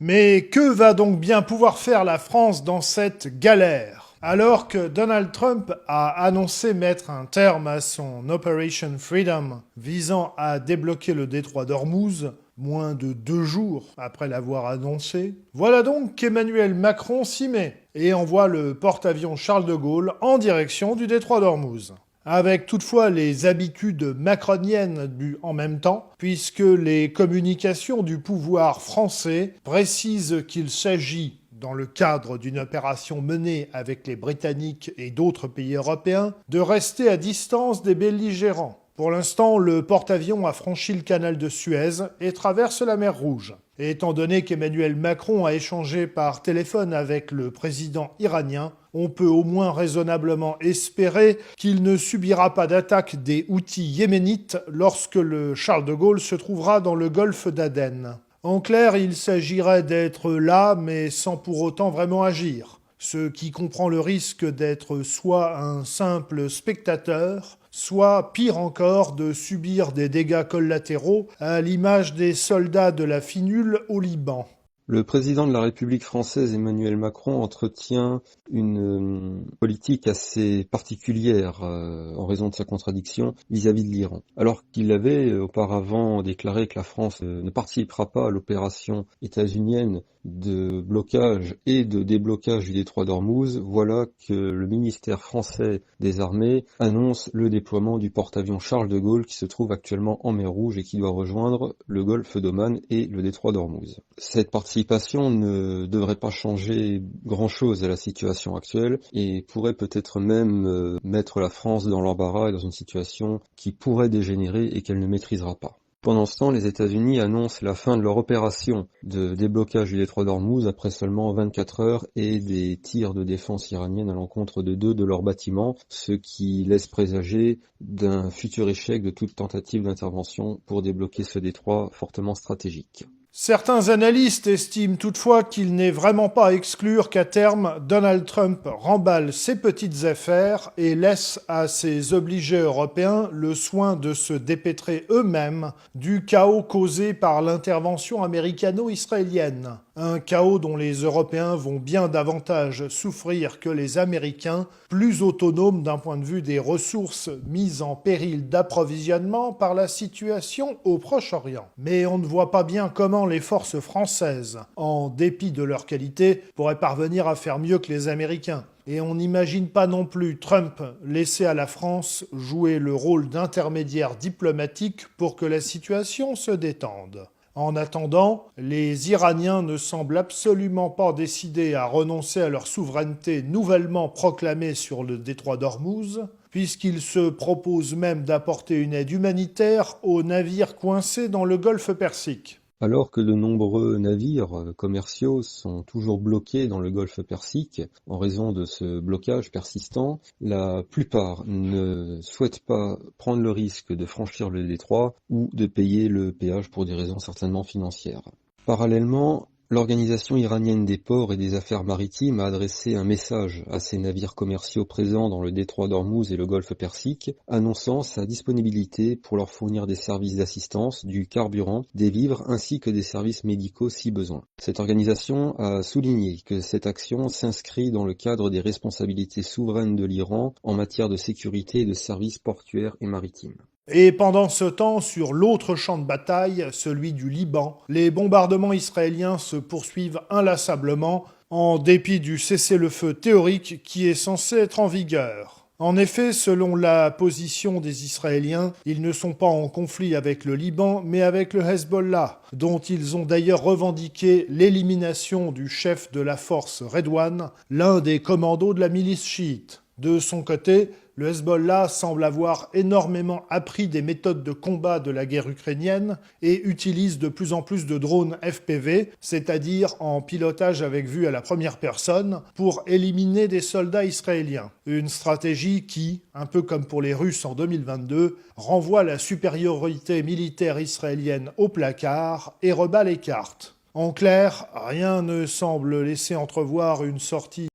Mais que va donc bien pouvoir faire la France dans cette galère ? Alors que Donald Trump a annoncé mettre un terme à son Operation Freedom visant à débloquer le détroit d'Ormuz, moins de 2 jours après l'avoir annoncé, voilà donc qu'Emmanuel Macron s'y met et envoie le porte-avions Charles de Gaulle en direction du détroit d'Ormuz. Avec toutefois les habitudes macroniennes du en même temps, puisque les communications du pouvoir français précisent qu'il s'agit, dans le cadre d'une opération menée avec les Britanniques et d'autres pays européens, de rester à distance des belligérants. Pour l'instant, le porte-avions a franchi le canal de Suez et traverse la mer Rouge. Et étant donné qu'Emmanuel Macron a échangé par téléphone avec le président iranien, on peut au moins raisonnablement espérer qu'il ne subira pas d'attaque des Houthis yéménites lorsque le Charles de Gaulle se trouvera dans le golfe d'Aden. En clair, il s'agirait d'être là, mais sans pour autant vraiment agir, ce qui comprend le risque d'être soit un simple spectateur, soit, pire encore, de subir des dégâts collatéraux à l'image des soldats de la finule au Liban. Le président de la République française, Emmanuel Macron, entretient une politique assez particulière en raison de sa contradiction vis-à-vis de l'Iran. Alors qu'il avait auparavant déclaré que la France ne participera pas à l'opération états-unienne de blocage et de déblocage du détroit d'Ormuz, voilà que le ministère français des Armées annonce le déploiement du porte-avions Charles de Gaulle qui se trouve actuellement en mer Rouge et qui doit rejoindre le golfe d'Oman et le détroit d'Ormuz. Cette participation ne devrait pas changer grand-chose à la situation actuelle et pourrait peut-être même mettre la France dans l'embarras et dans une situation qui pourrait dégénérer et qu'elle ne maîtrisera pas. Pendant ce temps, les États-Unis annoncent la fin de leur opération de déblocage du détroit d'Ormuz après seulement 24 heures et des tirs de défense iranienne à l'encontre de 2 de leurs bâtiments, ce qui laisse présager d'un futur échec de toute tentative d'intervention pour débloquer ce détroit fortement stratégique. Certains analystes estiment toutefois qu'il n'est vraiment pas à exclure qu'à terme, Donald Trump remballe ses petites affaires et laisse à ses obligés européens le soin de se dépêtrer eux-mêmes du chaos causé par l'intervention américano-israélienne. Un chaos dont les Européens vont bien davantage souffrir que les Américains, plus autonomes d'un point de vue des ressources mises en péril d'approvisionnement par la situation au Proche-Orient. Mais on ne voit pas bien comment les forces françaises, en dépit de leur qualité, pourraient parvenir à faire mieux que les Américains. Et on n'imagine pas non plus Trump laisser à la France jouer le rôle d'intermédiaire diplomatique pour que la situation se détende. En attendant, les Iraniens ne semblent absolument pas décidés à renoncer à leur souveraineté nouvellement proclamée sur le détroit d'Ormuz, puisqu'ils se proposent même d'apporter une aide humanitaire aux navires coincés dans le golfe Persique. Alors que de nombreux navires commerciaux sont toujours bloqués dans le golfe Persique en raison de ce blocage persistant, la plupart ne souhaitent pas prendre le risque de franchir le détroit ou de payer le péage pour des raisons certainement financières. Parallèlement, l'Organisation iranienne des ports et des affaires maritimes a adressé un message à ses navires commerciaux présents dans le détroit d'Ormuz et le golfe Persique, annonçant sa disponibilité pour leur fournir des services d'assistance, du carburant, des vivres ainsi que des services médicaux si besoin. Cette organisation a souligné que cette action s'inscrit dans le cadre des responsabilités souveraines de l'Iran en matière de sécurité et de services portuaires et maritimes. Et pendant ce temps, sur l'autre champ de bataille, celui du Liban, les bombardements israéliens se poursuivent inlassablement, en dépit du cessez-le-feu théorique qui est censé être en vigueur. En effet, selon la position des Israéliens, ils ne sont pas en conflit avec le Liban, mais avec le Hezbollah, dont ils ont d'ailleurs revendiqué l'élimination du chef de la force Redouane, l'un des commandos de la milice chiite. De son côté, le Hezbollah semble avoir énormément appris des méthodes de combat de la guerre ukrainienne et utilise de plus en plus de drones FPV, c'est-à-dire en pilotage avec vue à la première personne, pour éliminer des soldats israéliens. Une stratégie qui, un peu comme pour les Russes en 2022, renvoie la supériorité militaire israélienne au placard et rebat les cartes. En clair, rien ne semble laisser entrevoir une sortie